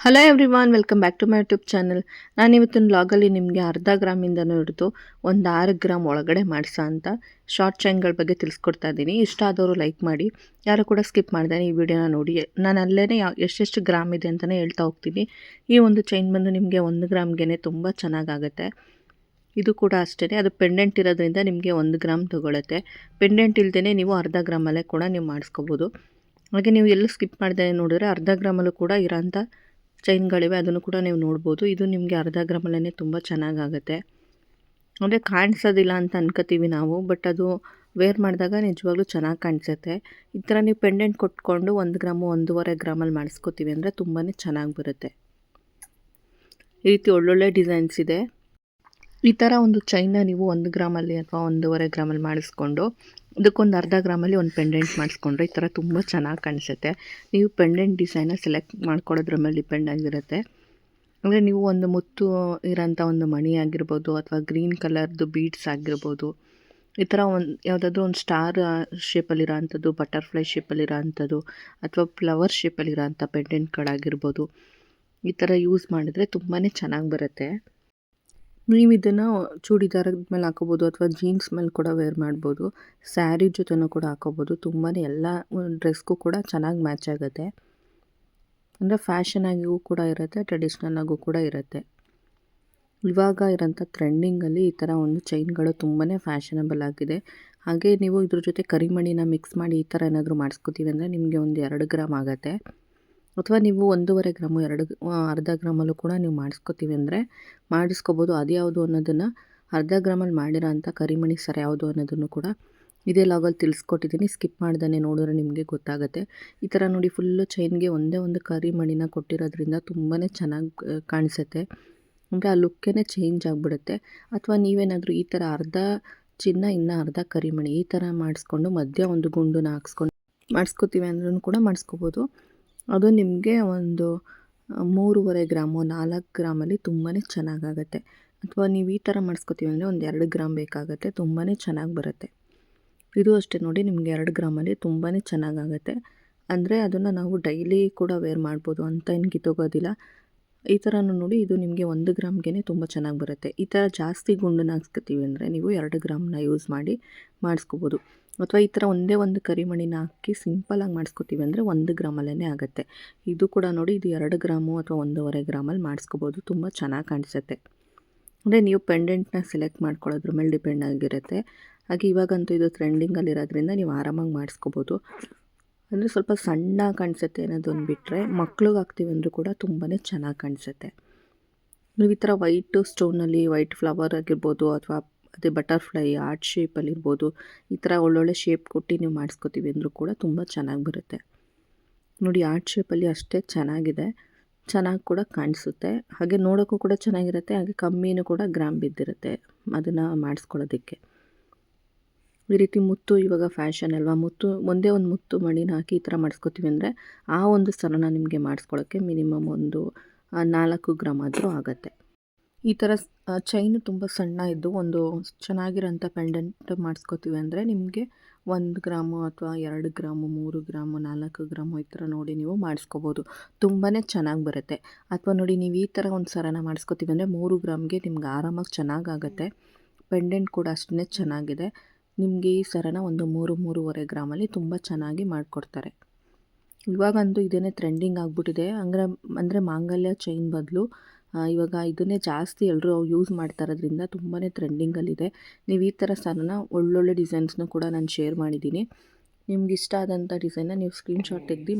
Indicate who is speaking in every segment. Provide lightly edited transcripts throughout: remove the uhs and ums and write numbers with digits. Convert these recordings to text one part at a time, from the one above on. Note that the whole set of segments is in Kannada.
Speaker 1: Hello everyone, welcome back to my YouTube channel. ನಾನು ಇವತ್ತಿನ ವ್ಲಾಗಲ್ಲಿ ನಿಮಗೆ ಅರ್ಧ ಗ್ರಾಮಿಂದನೂ ಹಿಡಿದು ಒಂದು 6 ಗ್ರಾಮ್ ಒಳಗಡೆ ಮಾಡಿಸೋ ಅಂಥ ಶಾರ್ಟ್ ಚೈನ್ಗಳ ಬಗ್ಗೆ ತಿಳಿಸ್ಕೊಡ್ತಾ ಇದ್ದೀನಿ. ಇಷ್ಟ ಆದವರು ಲೈಕ್ ಮಾಡಿ, ಯಾರು ಕೂಡ ಸ್ಕಿಪ್ ಮಾಡಿದೆ ಈ ವಿಡಿಯೋನ ನೋಡಿ. ನಾನು ಅಲ್ಲೇ ಎಷ್ಟೆಷ್ಟು ಗ್ರಾಮ್ ಇದೆ ಅಂತಲೇ ಹೇಳ್ತಾ ಹೋಗ್ತೀನಿ. ಈ ಒಂದು ಚೈನ್ ಬಂದು ನಿಮಗೆ 1 ಗ್ರಾಮ್ಗೆ ತುಂಬ ಚೆನ್ನಾಗಾಗುತ್ತೆ. ಇದು ಕೂಡ ಅಷ್ಟೇ, ಅದು ಪೆಂಡೆಂಟ್ ಇರೋದ್ರಿಂದ ನಿಮಗೆ 1 ಗ್ರಾಮ್ ತೊಗೊಳುತ್ತೆ. ಪೆಂಡೆಂಟ್ ಇಲ್ಲದೇ ನೀವು ಅರ್ಧ ಗ್ರಾಮಲ್ಲೇ ಕೂಡ ನೀವು ಮಾಡಿಸ್ಕೋಬೋದು. ಹಾಗೆ ನೀವು ಎಲ್ಲೂ ಸ್ಕಿಪ್ ಮಾಡಿದೆ ನೋಡಿದ್ರೆ ಅರ್ಧ ಗ್ರಾಮಲ್ಲೂ ಕೂಡ ಇರೋಂಥ ಚೈನ್ಗಳಿವೆ, ಅದನ್ನು ಕೂಡ ನೀವು ನೋಡ್ಬೋದು. ಇದು ನಿಮಗೆ ಅರ್ಧ ಗ್ರಾಮಲ್ಲೇ ತುಂಬ ಚೆನ್ನಾಗಾಗುತ್ತೆ. ಅಂದರೆ ಕಾಣಿಸೋದಿಲ್ಲ ಅಂತ ಅನ್ಕೋತೀವಿ ನಾವು, ಬಟ್ ಅದು ವೇರ್ ಮಾಡಿದಾಗ ನಿಜವಾಗ್ಲೂ ಚೆನ್ನಾಗಿ ಕಾಣಿಸುತ್ತೆ. ಈ ಥರ ನೀವು ಪೆಂಡೆಂಟ್ ಕೊಟ್ಕೊಂಡು 1 ಗ್ರಾಮು 1.5 ಗ್ರಾಮಲ್ಲಿ ಮಾಡಿಸ್ಕೋತೀವಿ ಅಂದರೆ ತುಂಬಾ ಚೆನ್ನಾಗಿ ಬರುತ್ತೆ. ಈ ರೀತಿ ಒಳ್ಳೊಳ್ಳೆ ಡಿಸೈನ್ಸ್ ಇದೆ. ಈ ಥರ ಒಂದು ಚೈನ್ನ ನೀವು 1 ಗ್ರಾಮಲ್ಲಿ ಅಥವಾ 1.5 ಗ್ರಾಮಲ್ಲಿ ಮಾಡಿಸ್ಕೊಂಡು ಇದಕ್ಕೊಂದು ಅರ್ಧ ಗ್ರಾಮಲ್ಲಿ ಒಂದು ಪೆಂಡೆಂಟ್ ಮಾಡಿಸ್ಕೊಂಡ್ರೆ ಈ ಥರ ತುಂಬ ಚೆನ್ನಾಗಿ ಕಾಣಿಸುತ್ತೆ. ನೀವು ಪೆಂಡೆಂಟ್ ಡಿಸೈನ್ನ ಸೆಲೆಕ್ಟ್ ಮಾಡ್ಕೊಳ್ಳೋದ್ರ ಮೇಲೆ ಡಿಪೆಂಡ್ ಆಗಿರುತ್ತೆ. ಅಂದರೆ ನೀವು ಒಂದು ಮುತ್ತು ಇರೋಂಥ ಒಂದು ಮಣಿ ಆಗಿರ್ಬೋದು, ಅಥವಾ ಗ್ರೀನ್ ಕಲರ್ದು ಬೀಡ್ಸ್ ಆಗಿರ್ಬೋದು, ಈ ಥರ ಯಾವುದಾದ್ರೂ ಒಂದು ಸ್ಟಾರ್ ಶೇಪಲ್ಲಿರೋ ಅಂಥದ್ದು, ಬಟರ್ಫ್ಲೈ ಶೇಪಲ್ಲಿರೋ ಅಂಥದ್ದು, ಅಥವಾ ಫ್ಲವರ್ ಶೇಪಲ್ಲಿರೋ ಅಂಥ ಪೆಂಡೆಂಟ್ಗಳಾಗಿರ್ಬೋದು, ಈ ಥರ ಯೂಸ್ ಮಾಡಿದರೆ ತುಂಬಾ ಚೆನ್ನಾಗಿ ಬರುತ್ತೆ. ನೀವು ಇದನ್ನು ಚೂಡಿದಾರದ ಮೇಲೆ ಹಾಕೋಬೋದು, ಅಥವಾ ಜೀನ್ಸ್ ಮೇಲೆ ಕೂಡ ವೇರ್ ಮಾಡ್ಬೋದು. ಸ್ಯಾರಿ ಜೊತೆನೂ ಕೂಡ ಹಾಕೋಬೋದು. ತುಂಬಾ ಎಲ್ಲ ಡ್ರೆಸ್ಗೂ ಕೂಡ ಚೆನ್ನಾಗಿ ಮ್ಯಾಚ್ ಆಗುತ್ತೆ. ಅಂದರೆ ಫ್ಯಾಷನಾಗಿಯೂ ಕೂಡ ಇರುತ್ತೆ, ಟ್ರೆಡಿಷ್ನಲ್ಲಾಗೂ ಕೂಡ ಇರುತ್ತೆ. ಇವಾಗ ಇರೋಂಥ ಟ್ರೆಂಡಿಂಗಲ್ಲಿ ಈ ಥರ ಒಂದು ಚೈನ್ಗಳು ತುಂಬಾ ಫ್ಯಾಷನಬಲ್ ಆಗಿದೆ. ಹಾಗೆ ನೀವು ಇದ್ರ ಜೊತೆ ಕರಿಮಣಿನ ಮಿಕ್ಸ್ ಮಾಡಿ ಈ ಥರ ಏನಾದರೂ ಮಾಡಿಸ್ಕೋತೀವಿ ಅಂದರೆ ನಿಮಗೆ ಒಂದು 2 ಗ್ರಾಮ್ ಆಗುತ್ತೆ. ಅಥವಾ ನೀವು 1.5 ಗ್ರಾಮು ಅರ್ಧ ಗ್ರಾಮಲ್ಲೂ ಕೂಡ ನೀವು ಮಾಡಿಸ್ಕೋತೀವಿ ಅಂದರೆ ಮಾಡಿಸ್ಕೋಬೋದು. ಅದ್ಯಾವುದು ಅನ್ನೋದನ್ನು ಅರ್ಧ ಗ್ರಾಮಲ್ಲಿ ಮಾಡಿರೋ ಅಂಥ ಕರಿಮಣಿ ಸರ ಯಾವುದು ಅನ್ನೋದನ್ನು ಕೂಡ ಇದೇ ಲಾಗಲ್ಲಿ ತಿಳಿಸ್ಕೊಟ್ಟಿದ್ದೀನಿ. ಸ್ಕಿಪ್ ಮಾಡ್ದೇ ನೋಡಿದ್ರೆ ನಿಮಗೆ ಗೊತ್ತಾಗುತ್ತೆ. ಈ ಥರ ನೋಡಿ, ಫುಲ್ಲು ಚೈನ್ಗೆ ಒಂದೇ ಒಂದು ಕರಿಮಣಿನ ಕೊಟ್ಟಿರೋದ್ರಿಂದ ತುಂಬಾ ಚೆನ್ನಾಗಿ ಕಾಣಿಸುತ್ತೆ. ಅಂದರೆ ಆ ಲುಕ್ಕೇ ಚೇಂಜ್ ಆಗಿಬಿಡುತ್ತೆ. ಅಥವಾ ನೀವೇನಾದರೂ ಈ ಥರ ಅರ್ಧ ಚಿನ್ನ ಇನ್ನು ಅರ್ಧ ಕರಿಮಣಿ ಈ ಥರ ಮಾಡಿಸ್ಕೊಂಡು ಮಧ್ಯ ಒಂದು ಗುಂಡನ್ನ ಹಾಕ್ಸ್ಕೊಂಡು ಮಾಡಿಸ್ಕೋತೀವಿ ಅಂದ್ರೂ ಕೂಡ ಮಾಡಿಸ್ಕೋಬೋದು. ಅದು ನಿಮಗೆ ಒಂದು 3.5 ಗ್ರಾಮು 4 ಗ್ರಾಮಲ್ಲಿ ತುಂಬಾ ಚೆನ್ನಾಗಾಗುತ್ತೆ. ಅಥವಾ ನೀವು ಈ ಥರ ಮಾಡಿಸ್ಕೋತೀವಿ ಅಂದರೆ ಒಂದು 2 ಗ್ರಾಮ್ ಬೇಕಾಗುತ್ತೆ, ತುಂಬಾ ಚೆನ್ನಾಗಿ ಬರುತ್ತೆ. ಇದು ಅಷ್ಟೇ ನೋಡಿ, ನಿಮಗೆ 2 ಗ್ರಾಮಲ್ಲಿ ತುಂಬಾ ಚೆನ್ನಾಗಾಗುತ್ತೆ. ಅಂದರೆ ಅದನ್ನು ನಾವು ಡೈಲಿ ಕೂಡ ವೇರ್ ಮಾಡ್ಬೋದು ಅಂತ ಏನು ಕಿತ್ತೋಗೋದಿಲ್ಲ. ಈ ಥರನೂ ನೋಡಿ, ಇದು ನಿಮಗೆ 1 ಗ್ರಾಮ್ಗೆ ತುಂಬ ಚೆನ್ನಾಗಿ ಬರುತ್ತೆ. ಈ ಥರ ಜಾಸ್ತಿ ಗುಂಡನ್ನ ಹಾಕ್ಸ್ಕೊತೀವಿ ಅಂದರೆ ನೀವು 2 ಗ್ರಾಮ್ನ ಯೂಸ್ ಮಾಡಿ ಮಾಡಿಸ್ಕೋಬೋದು. ಅಥವಾ ಈ ಥರ ಒಂದೇ ಒಂದು ಕರಿಮಣಿನ ಹಾಕಿ ಸಿಂಪಲಾಗಿ ಮಾಡಿಸ್ಕೋತೀವಿ ಅಂದರೆ 1 ಗ್ರಾಮಲ್ಲೇ ಆಗುತ್ತೆ. ಇದು ಕೂಡ ನೋಡಿ, ಇದು 2 ಗ್ರಾಮು ಅಥವಾ 1.5 ಗ್ರಾಮಲ್ಲಿ ಮಾಡಿಸ್ಕೋಬೋದು. ತುಂಬ ಚೆನ್ನಾಗಿ ಕಾಣಿಸುತ್ತೆ. ಅಂದರೆ ನೀವು ಪೆಂಡೆಂಟ್ನ ಸೆಲೆಕ್ಟ್ ಮಾಡ್ಕೊಳ್ಳೋದ್ರ ಮೇಲೆ ಡಿಪೆಂಡ್ ಆಗಿರುತ್ತೆ. ಹಾಗೆ ಇವಾಗಂತೂ ಇದು ಟ್ರೆಂಡಿಂಗಲ್ಲಿರೋದ್ರಿಂದ ನೀವು ಆರಾಮಾಗಿ ಮಾಡಿಸ್ಕೋಬೋದು. ಅಂದರೆ ಸ್ವಲ್ಪ ಸಣ್ಣ ಕಾಣಿಸುತ್ತೆ ಅನ್ನೋದೊಂದು ಬಿಟ್ಟರೆ, ಮಕ್ಳಿಗೆ ಹಾಕ್ತೀವಿ ಅಂದರೂ ಕೂಡ ತುಂಬಾ ಚೆನ್ನಾಗಿ ಕಾಣಿಸುತ್ತೆ. ನೀವು ಈ ಥರ ವೈಟ್ ಸ್ಟೋನಲ್ಲಿ ವೈಟ್ ಫ್ಲವರ್ ಆಗಿರ್ಬೋದು, ಅಥವಾ ಅದೇ ಬಟರ್ಫ್ಲೈ ಆರ್ಟ್ ಶೇಪಲ್ಲಿರ್ಬೋದು, ಈ ಥರ ಒಳ್ಳೊಳ್ಳೆ ಶೇಪ್ ಕೊಟ್ಟು ನೀವು ಮಾಡಿಸ್ಕೋತೀವಿ ಅಂದರೂ ಕೂಡ ತುಂಬ ಚೆನ್ನಾಗಿ ಬರುತ್ತೆ. ನೋಡಿ, ಆರ್ಟ್ ಶೇಪಲ್ಲಿ ಅಷ್ಟೇ ಚೆನ್ನಾಗಿದೆ, ಚೆನ್ನಾಗಿ ಕೂಡ ಕಾಣಿಸುತ್ತೆ. ಹಾಗೆ ನೋಡೋಕ್ಕೂ ಕೂಡ ಚೆನ್ನಾಗಿರುತ್ತೆ. ಹಾಗೆ ಕಮ್ಮಿನೂ ಕೂಡ ಗ್ರಾಮ್ ಬಿದ್ದಿರುತ್ತೆ ಅದನ್ನು ಮಾಡಿಸ್ಕೊಳ್ಳೋದಕ್ಕೆ. ಈ ರೀತಿ ಮುತ್ತು ಇವಾಗ ಫ್ಯಾಷನ್ ಅಲ್ವಾ, ಒಂದೇ ಒಂದು ಮುತ್ತು ಮಣಿನ ಹಾಕಿ ಈ ಥರ ಮಾಡಿಸ್ಕೋತೀವಿ ಅಂದರೆ ಆ ಒಂದು ಸರನ ನಿಮಗೆ ಮಾಡಿಸ್ಕೊಳ್ಳೋಕ್ಕೆ ಮಿನಿಮಮ್ ಒಂದು 4 ಗ್ರಾಮ್ ಆದರೂ ಆಗುತ್ತೆ. ಈ ಥರ ಚೈನು ತುಂಬ ಸಣ್ಣ ಇದ್ದು ಒಂದು ಚೆನ್ನಾಗಿರೋಂಥ ಪೆಂಡೆಂಟ್ ಮಾಡಿಸ್ಕೋತೀವಿ ಅಂದರೆ ನಿಮಗೆ 1 ಗ್ರಾಮು ಅಥವಾ 2 ಗ್ರಾಮು 3 ಗ್ರಾಮು 4 ಗ್ರಾಮು ಈ ಥರ ನೋಡಿ ನೀವು ಮಾಡಿಸ್ಕೋಬೋದು. ತುಂಬಾ ಚೆನ್ನಾಗಿ ಬರುತ್ತೆ. ಅಥವಾ ನೋಡಿ, ನೀವು ಈ ಥರ ಒಂದು ಸರನ ಮಾಡಿಸ್ಕೋತೀವಿ ಅಂದರೆ 3 ಗ್ರಾಮ್ಗೆ ನಿಮ್ಗೆ ಆರಾಮಾಗಿ ಚೆನ್ನಾಗಾಗುತ್ತೆ. ಪೆಂಡೆಂಟ್ ಕೂಡ ಅಷ್ಟೇ ಚೆನ್ನಾಗಿದೆ. ನಿಮಗೆ ಈ ಸರನ ಒಂದು 3-3.5 ಗ್ರಾಮಲ್ಲಿ ತುಂಬ ಚೆನ್ನಾಗಿ ಮಾಡಿಕೊಡ್ತಾರೆ. ಇವಾಗಂತೂ ಇದೇ ಟ್ರೆಂಡಿಂಗ್ ಆಗಿಬಿಟ್ಟಿದೆ. ಅಂದರೆ ಮಾಂಗಲ್ಯ ಚೈನ್ ಬದಲು ಇವಾಗ ಇದನ್ನೇ ಜಾಸ್ತಿ ಎಲ್ಲರೂ ಯೂಸ್ ಮಾಡ್ತಾ ಇರೋದ್ರಿಂದ ತುಂಬಾ ಟ್ರೆಂಡಿಂಗಲ್ಲಿದೆ. ನೀವು ಈ ಥರ ಸರನ ಒಳ್ಳೊಳ್ಳೆ ಡಿಸೈನ್ಸ್ನ ಕೂಡ ನಾನು ಶೇರ್ ಮಾಡಿದ್ದೀನಿ. ನಿಮ್ಗೆ ಇಷ್ಟ ಆದಂಥ ಡಿಸೈನ್ನ ನೀವು ಸ್ಕ್ರೀನ್ಶಾಟ್ ತೆಗೆದು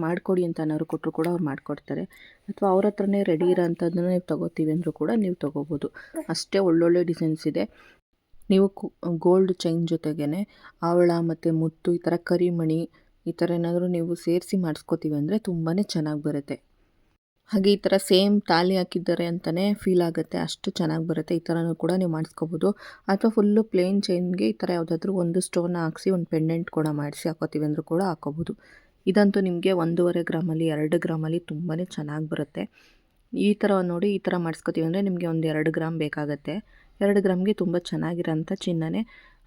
Speaker 1: ಮಾಡಿಕೊಡಿ ಅಂತ ಏನಾದ್ರು ಕೊಟ್ಟರು ಕೂಡ ಅವ್ರು ಮಾಡಿಕೊಡ್ತಾರೆ. ಅಥವಾ ಅವ್ರ ಹತ್ರನೇ ರೆಡಿ ಇರೋಂಥದ್ದನ್ನ ನೀವು ತೊಗೋತೀವಿ ಅಂದರೂ ಕೂಡ ನೀವು ತೊಗೋಬೋದು. ಅಷ್ಟೇ ಒಳ್ಳೊಳ್ಳೆ ಡಿಸೈನ್ಸ್ ಇದೆ. ನೀವು ಗೋಲ್ಡ್ ಚೈನ್ ಜೊತೆಗೇ ಹವಳ ಮತ್ತು ಮುತ್ತು ಈ ಥರ ಕರಿಮಣಿ ಈ ಥರ ಏನಾದರೂ ನೀವು ಸೇರಿಸಿ ಮಾಡಿಸ್ಕೋತೀವಿ ಅಂದರೆ ತುಂಬಾ ಚೆನ್ನಾಗಿ ಬರುತ್ತೆ. ಹಾಗೆ ಈ ಥರ ಸೇಮ್ ತಾಲಿ ಹಾಕಿದ್ದಾರೆ ಅಂತಲೇ ಫೀಲ್ ಆಗುತ್ತೆ, ಅಷ್ಟು ಚೆನ್ನಾಗಿ ಬರುತ್ತೆ. ಈ ಥರನೂ ಕೂಡ ನೀವು ಮಾಡಿಸ್ಕೋಬೋದು. ಅಥವಾ ಫುಲ್ಲು ಪ್ಲೇನ್ ಚೈನ್ಗೆ ಈ ಥರ ಯಾವುದಾದ್ರೂ ಒಂದು ಸ್ಟೋನ್ ಹಾಕ್ಸಿ ಒಂದು ಪೆಂಡೆಂಟ್ ಕೂಡ ಮಾಡಿಸಿ ಹಾಕೋತೀವಿ ಅಂದರೂ ಕೂಡ ಹಾಕೋಬೋದು. ಇದಂತೂ ನಿಮಗೆ 1.5 ಗ್ರಾಮಲ್ಲಿ 2 ಗ್ರಾಮಲ್ಲಿ ತುಂಬಾ ಚೆನ್ನಾಗಿ ಬರುತ್ತೆ. ಈ ಥರ ನೋಡಿ, ಈ ಥರ ಮಾಡಿಸ್ಕೋತೀವಿ ಅಂದರೆ ನಿಮಗೆ ಒಂದು 2 ಗ್ರಾಮ್ ಬೇಕಾಗುತ್ತೆ. 2 ಗ್ರಾಮ್ಗೆ ತುಂಬ ಚೆನ್ನಾಗಿರೋಂಥ ಚಿನ್ನನೇ,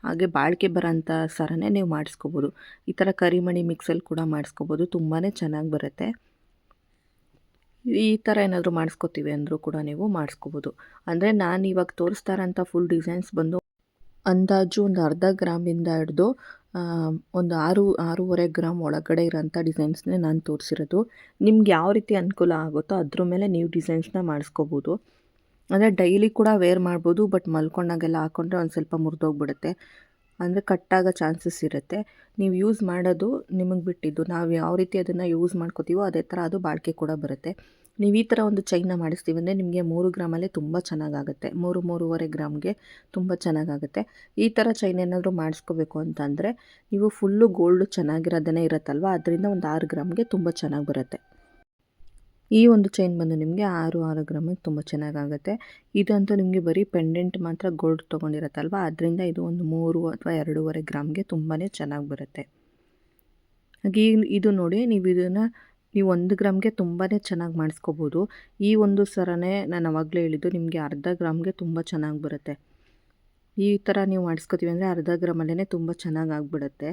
Speaker 1: ಹಾಗೆ ಬಾಳಿಕೆ ಬರೋಂಥ ಸರನೇ ನೀವು ಮಾಡಿಸ್ಕೋಬೋದು. ಈ ಥರ ಕರಿಮಣಿ ಮಿಕ್ಸಲ್ಲಿ ಕೂಡ ಮಾಡಿಸ್ಕೋಬೋದು. ತುಂಬಾ ಚೆನ್ನಾಗಿ ಬರುತ್ತೆ. ಈ ಥರ ಏನಾದರೂ ಮಾಡಿಸ್ಕೋತೀವಿ ಅಂದರೂ ಕೂಡ ನೀವು ಮಾಡಿಸ್ಕೋಬೋದು. ಅಂದರೆ ನಾನು ಇವಾಗ ತೋರಿಸ್ತಾ ಇರೋಂಥ ಫುಲ್ ಡಿಸೈನ್ಸ್ ಬಂದು ಅಂದಾಜು ಒಂದು ಅರ್ಧ ಗ್ರಾಮಿಂದ ಹಿಡ್ದು ಒಂದು 6-6.5 ಗ್ರಾಮ್ ಒಳಗಡೆ ಇರೋಂಥ ಡಿಸೈನ್ಸ್ನೇ ನಾನು ತೋರಿಸಿರೋದು. ನಿಮ್ಗೆ ಯಾವ ರೀತಿ ಅನುಕೂಲ ಆಗುತ್ತೋ ಅದ್ರ ಮೇಲೆ ನೀವು ಡಿಸೈನ್ಸ್ನ ಮಾಡಿಸ್ಕೋಬೋದು. ಅಂದರೆ ಡೈಲಿ ಕೂಡ ವೇರ್ ಮಾಡ್ಬೋದು, ಬಟ್ ಮಲ್ಕೊಂಡಾಗೆಲ್ಲ ಹಾಕ್ಕೊಂಡ್ರೆ ಒಂದು ಸ್ವಲ್ಪ ಮುರಿದೋಗ್ಬಿಡುತ್ತೆ, ಅಂದರೆ ಕಟ್ಟಾಗೋ ಚಾನ್ಸಸ್ ಇರುತ್ತೆ. ನೀವು ಯೂಸ್ ಮಾಡೋದು ನಿಮಗೆ ಬಿಟ್ಟಿದ್ದು. ನಾವು ಯಾವ ರೀತಿ ಅದನ್ನು ಯೂಸ್ ಮಾಡ್ಕೋತೀವೋ ಅದೇ ಥರ ಅದು ಬಾಳಿಕೆ ಕೂಡ ಬರುತ್ತೆ. ನೀವು ಈ ಥರ ಒಂದು ಚೈನ್ನ ಮಾಡಿಸ್ತೀವಿ ಅಂದರೆ ನಿಮಗೆ 3 ಗ್ರಾಮಲ್ಲೇ ತುಂಬ ಚೆನ್ನಾಗಾಗುತ್ತೆ. 3-3.5 ಗ್ರಾಮ್ಗೆ ತುಂಬ ಚೆನ್ನಾಗಾಗುತ್ತೆ. ಈ ಥರ ಚೈನ್ ಏನಾದರೂ ಮಾಡಿಸ್ಕೋಬೇಕು ಅಂತಂದರೆ ನೀವು ಫುಲ್ಲು ಗೋಲ್ಡು ಚೆನ್ನಾಗಿರೋದನ್ನೇ ಇರುತ್ತಲ್ವ, ಅದರಿಂದ ಒಂದು 6 ಗ್ರಾಮ್ಗೆ ತುಂಬ ಚೆನ್ನಾಗಿ ಬರುತ್ತೆ. ಈ ಒಂದು ಚೈನ್ ಬಂದು ನಿಮಗೆ 6 ಗ್ರಾಮಿಗೆ ತುಂಬ ಚೆನ್ನಾಗಾಗುತ್ತೆ. ಇದಂತೂ ನಿಮಗೆ ಬರೀ ಪೆಂಡೆಂಟ್ ಮಾತ್ರ ಗೋಲ್ಡ್ ತೊಗೊಂಡಿರತ್ತಲ್ವ, ಅದರಿಂದ ಇದು ಒಂದು 3 ಅಥವಾ 2.5 ಗ್ರಾಮ್ಗೆ ತುಂಬಾ ಚೆನ್ನಾಗಿ ಬರುತ್ತೆ. ಹಾಗೆ ಇದು ನೋಡಿ, ನೀವು 1 ಗ್ರಾಮ್ಗೆ ತುಂಬಾ ಚೆನ್ನಾಗಿ ಮಾಡಿಸ್ಕೋಬೋದು. ಈ ಒಂದು ಸರನೇ ನಾನು ಆವಾಗಲೇ ಹೇಳಿದ್ದು ನಿಮಗೆ ಅರ್ಧ ಗ್ರಾಮ್ಗೆ ತುಂಬ ಚೆನ್ನಾಗಿ ಬರುತ್ತೆ. ಈ ಥರ ನೀವು ಮಾಡಿಸ್ಕೋತೀವಿ ಅಂದರೆ ಅರ್ಧ ಗ್ರಾಮಲ್ಲೇ ತುಂಬ ಚೆನ್ನಾಗಿ ಆಗಿಬಿಡುತ್ತೆ.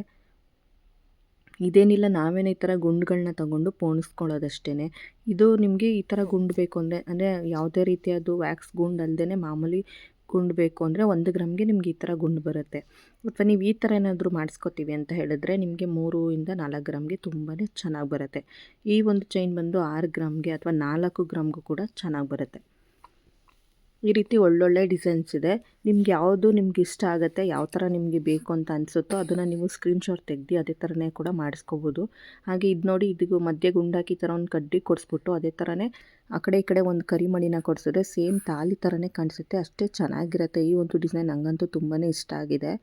Speaker 1: ಇದೇನಿಲ್ಲ, ನಾವೇನೇ ಈ ಥರ ಗುಂಡುಗಳನ್ನ ತಗೊಂಡು ಪೋಣಿಸ್ಕೊಳ್ಳೋದಷ್ಟೇ. ಇದು ನಿಮಗೆ ಈ ಥರ ಗುಂಡು ಬೇಕು ಅಂದರೆ ಯಾವುದೇ ರೀತಿಯದು ವ್ಯಾಕ್ಸ್ ಗುಂಡು ಅಲ್ಲದೇ ಮಾಮೂಲಿ ಗುಂಡು ಬೇಕು ಅಂದರೆ 1 ಗ್ರಾಮ್ಗೆ ನಿಮ್ಗೆ ಈ ಥರ ಗುಂಡು ಬರುತ್ತೆ. ಅಥವಾ ನೀವು ಈ ಥರ ಏನಾದರೂ ಮಾಡಿಸ್ಕೋತೀವಿ ಅಂತ ಹೇಳಿದ್ರೆ ನಿಮಗೆ 3-4 ಗ್ರಾಮ್ಗೆ ತುಂಬಾ ಚೆನ್ನಾಗಿ ಬರುತ್ತೆ. ಈ ಒಂದು ಚೈನ್ ಬಂದು 6 ಗ್ರಾಮ್ಗೆ ಅಥವಾ 4 ಗ್ರಾಮ್ಗೂ ಕೂಡ ಚೆನ್ನಾಗಿ ಬರುತ್ತೆ. ಈ ರೀತಿ ಒಳ್ಳೊಳ್ಳೆ ಡಿಸೈನ್ಸ್ ಇದೆ. ನಿಮ್ಗೆ ಯಾವುದು ನಿಮ್ಗೆ ಇಷ್ಟ ಆಗುತ್ತೆ, ಯಾವ ಥರ ನಿಮಗೆ ಬೇಕು ಅಂತ ಅನಿಸುತ್ತೋ ಅದನ್ನು ನೀವು ಸ್ಕ್ರೀನ್ಶಾಟ್ ತೆಗೆದು ಅದೇ ಥರನೇ ಕೂಡ ಮಾಡಿಸ್ಕೋಬೋದು. ಹಾಗೆ ಇದು ನೋಡಿ, ಇದಕ್ಕೂ ಮಧ್ಯೆ ಗುಂಡಾಕಿ ಥರ ಒಂದು ಕಡ್ಡಿ ಕೊಡಿಸ್ಬಿಟ್ಟು ಅದೇ ಥರನೇ ಆ ಕಡೆ ಈ ಕಡೆ ಒಂದು ಕರಿಮಣಿನ ಕೊಡಿಸಿದ್ರೆ ಸೇಮ್ ತಾಲಿ ಥರನೇ ಕಾಣಿಸುತ್ತೆ. ಅಷ್ಟೇ ಚೆನ್ನಾಗಿರುತ್ತೆ. ಈ ಒಂದು ಡಿಸೈನ್ ನನಗಂತೂ ತುಂಬಾ ಇಷ್ಟ ಆಗಿದೆ.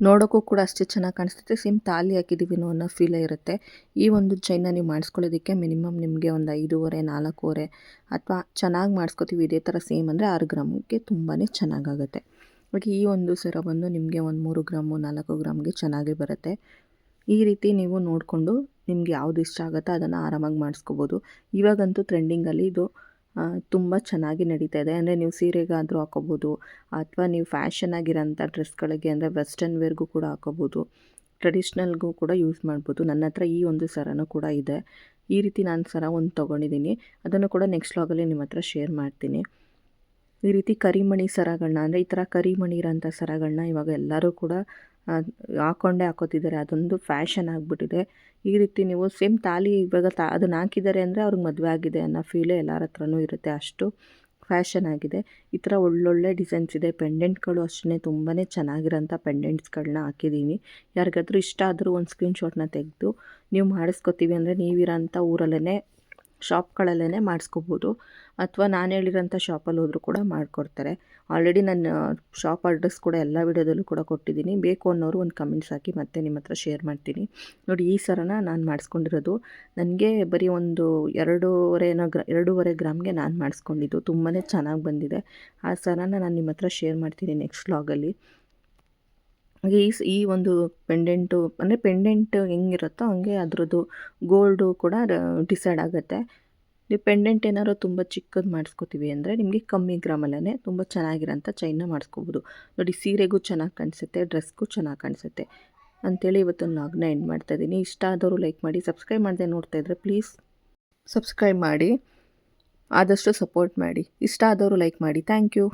Speaker 1: ನೋಡೋಕ್ಕೂ ಕೂಡ ಅಷ್ಟೇ ಚೆನ್ನಾಗಿ ಕಾಣಿಸುತ್ತೆ. ಸೇಮ್ ತಾಲಿ ಹಾಕಿದ್ದೀವಿ ಅನ್ನೋ ಫೀಲೇ ಇರುತ್ತೆ. ಈ ಒಂದು ಚೈನ್ನ ನೀವು ಮಾಡಿಸ್ಕೊಳ್ಳೋದಕ್ಕೆ ಮಿನಿಮಮ್ ನಿಮಗೆ ಒಂದು 5.5-4 ಅಥವಾ ಚೆನ್ನಾಗಿ ಮಾಡಿಸ್ಕೋತೀವಿ ಇದೇ ಥರ ಸೇಮ್ ಅಂದರೆ 6 ಗ್ರಾಮ್ಗೆ ತುಂಬಾ ಚೆನ್ನಾಗಾಗುತ್ತೆ. ಹಾಗೆ ಈ ಒಂದು ಸರ ಬಂದು ನಿಮಗೆ ಒಂದು 3 ಗ್ರಾಮು 4 ಗ್ರಾಮ್ಗೆ ಚೆನ್ನಾಗೇ ಬರುತ್ತೆ. ಈ ರೀತಿ ನೀವು ನೋಡಿಕೊಂಡು ನಿಮ್ಗೆ ಯಾವುದು ಇಷ್ಟ ಆಗುತ್ತೋ ಅದನ್ನು ಆರಾಮಾಗಿ ಮಾಡಿಸ್ಕೋಬೋದು. ಇವಾಗಂತೂ ಟ್ರೆಂಡಿಂಗಲ್ಲಿ ಇದು ತುಂಬ ಚೆನ್ನಾಗಿ ನಡೀತಾ ಇದೆ. ಅಂದರೆ ನೀವು ಸೀರೆಗಾದರೂ ಹಾಕೋಬೋದು, ಅಥವಾ ನೀವು ಫ್ಯಾಷನ್ ಆಗಿರೋಂಥ ಡ್ರೆಸ್ಗಳಿಗೆ ಅಂದರೆ ವೆಸ್ಟರ್ನ್ ವೇರ್ಗೂ ಕೂಡ ಹಾಕೋಬೋದು, ಟ್ರೆಡಿಷ್ನಲ್ಗೂ ಕೂಡ ಯೂಸ್ ಮಾಡ್ಬೋದು. ನನ್ನ ಹತ್ರ ಈ ಒಂದು ಸರನೂ ಕೂಡ ಇದೆ. ಈ ರೀತಿ ನಾನು ಸರ ಒಂದು ತೊಗೊಂಡಿದ್ದೀನಿ, ಅದನ್ನು ಕೂಡ ನೆಕ್ಸ್ಟ್ ವ್ಲಾಗಲ್ಲಿ ನಿಮ್ಮ ಹತ್ರ ಶೇರ್ ಮಾಡ್ತೀನಿ. ಈ ರೀತಿ ಕರಿಮಣಿ ಸರಗಳನ್ನ, ಅಂದರೆ ಈ ಥರ ಕರಿಮಣಿ ಇರೋಂಥ ಸರಗಳನ್ನ ಇವಾಗ ಎಲ್ಲರೂ ಕೂಡ ಹಾಕ್ಕೋತಿದ್ದಾರೆ. ಅದೊಂದು ಫ್ಯಾಷನ್ ಆಗಿಬಿಟ್ಟಿದೆ. ಈ ರೀತಿ ನೀವು ಸೇಮ್ ತಾಲಿ ಇವಾಗ ಅದನ್ನು ಹಾಕಿದ್ದಾರೆ ಅಂದರೆ ಅವ್ರಿಗೆ ಮದುವೆ ಆಗಿದೆ ಅನ್ನೋ ಫೀಲೇ ಎಲ್ಲರ ಹತ್ರನೂ ಇರುತ್ತೆ, ಅಷ್ಟು ಫ್ಯಾಷನ್ ಆಗಿದೆ. ಈ ಥರ ಒಳ್ಳೊಳ್ಳೆ ಡಿಸೈನ್ಸ್ ಇದೆ. ಪೆಂಡೆಂಟ್ಗಳು ಅಷ್ಟೇ ತುಂಬಾ ಚೆನ್ನಾಗಿರೋಂಥ ಪೆಂಡೆಂಟ್ಸ್ಗಳನ್ನ ಹಾಕಿದ್ದೀನಿ. ಯಾರಿಗಾದ್ರೂ ಇಷ್ಟ ಆದರೂ ಒಂದು ಸ್ಕ್ರೀನ್ಶಾಟ್ನ ತೆಗೆದು ನೀವು ಮಾಡಿಸ್ಕೋತೀವಿ ಅಂದರೆ ನೀವಿರೋಂಥ ಊರಲ್ಲೇ ಶಾಪ್ಗಳಲ್ಲೇ ಮಾಡಿಸ್ಕೋಬೋದು, ಅಥವಾ ನಾನು ಹೇಳಿರೋಂಥ ಶಾಪಲ್ಲಿ ಹೋದರೂ ಕೂಡ ಮಾಡಿಕೊಡ್ತಾರೆ. ಆಲ್ರೆಡಿ ನಾನು ಶಾಪ್ ಅಡ್ರೆಸ್ ಕೂಡ ಎಲ್ಲ ವಿಡಿಯೋದಲ್ಲೂ ಕೂಡ ಕೊಟ್ಟಿದ್ದೀನಿ. ಬೇಕು ಅನ್ನೋರು ಒಂದು ಕಮೆಂಟ್ಸ್ ಹಾಕಿ ಮತ್ತೆ ನಿಮ್ಮ ಹತ್ರ ಶೇರ್ ಮಾಡ್ತೀನಿ. ನೋಡಿ, ಈ ಸರನ ನಾನು ಮಾಡಿಸ್ಕೊಂಡಿರೋದು ನನಗೆ ಬರೀ ಒಂದು 2.5 ಗ್ರಾಮ್ಗೆ ನಾನು ಮಾಡಿಸ್ಕೊಂಡಿದ್ದು. ತುಂಬಾ ಚೆನ್ನಾಗಿ ಬಂದಿದೆ. ಆ ಸರನ ನಾನು ನಿಮ್ಮ ಹತ್ರ ಶೇರ್ ಮಾಡ್ತೀನಿ ನೆಕ್ಸ್ಟ್ ವ್ಲಾಗಲ್ಲಿ. ಹಾಗೆ ಈ ಒಂದು ಪೆಂಡೆಂಟು ಅಂದರೆ ಪೆಂಡೆಂಟ್ ಹೆಂಗಿರುತ್ತೋ ಹಂಗೆ ಅದರದ್ದು ಗೋಲ್ಡು ಕೂಡ ಡಿಸೈಡ್ ಆಗುತ್ತೆ. ನೀವು ಪೆಂಡೆಂಟ್ ಏನಾದ್ರು ತುಂಬ ಚಿಕ್ಕದು ಮಾಡಿಸ್ಕೋತೀವಿ ಅಂದರೆ ನಿಮಗೆ ಕಮ್ಮಿ ಗ್ರಾಮಲ್ಲೇ ತುಂಬ ಚೆನ್ನಾಗಿರೋಂಥ ಚೈನ್ನ ಮಾಡಿಸ್ಕೋಬೋದು. ನೋಡಿ, ಸೀರೆಗೂ ಚೆನ್ನಾಗಿ ಕಾಣಿಸುತ್ತೆ, ಡ್ರೆಸ್ಗೂ ಚೆನ್ನಾಗಿ ಕಾಣಿಸುತ್ತೆ ಅಂಥೇಳಿ ಇವತ್ತೊಂದು ವ್ಲಾಗ್ನ ಎಂಡ್ ಮಾಡ್ತಾಯಿದ್ದೀನಿ. ಇಷ್ಟ ಆದವರು ಲೈಕ್ ಮಾಡಿ, ಸಬ್ಸ್ಕ್ರೈಬ್ ಮಾಡದೆ ನೋಡ್ತಾಯಿದ್ರೆ ಪ್ಲೀಸ್ ಸಬ್ಸ್ಕ್ರೈಬ್ ಮಾಡಿ, ಆದಷ್ಟು ಸಪೋರ್ಟ್ ಮಾಡಿ. ಇಷ್ಟ ಆದವರು ಲೈಕ್ ಮಾಡಿ. Thank you.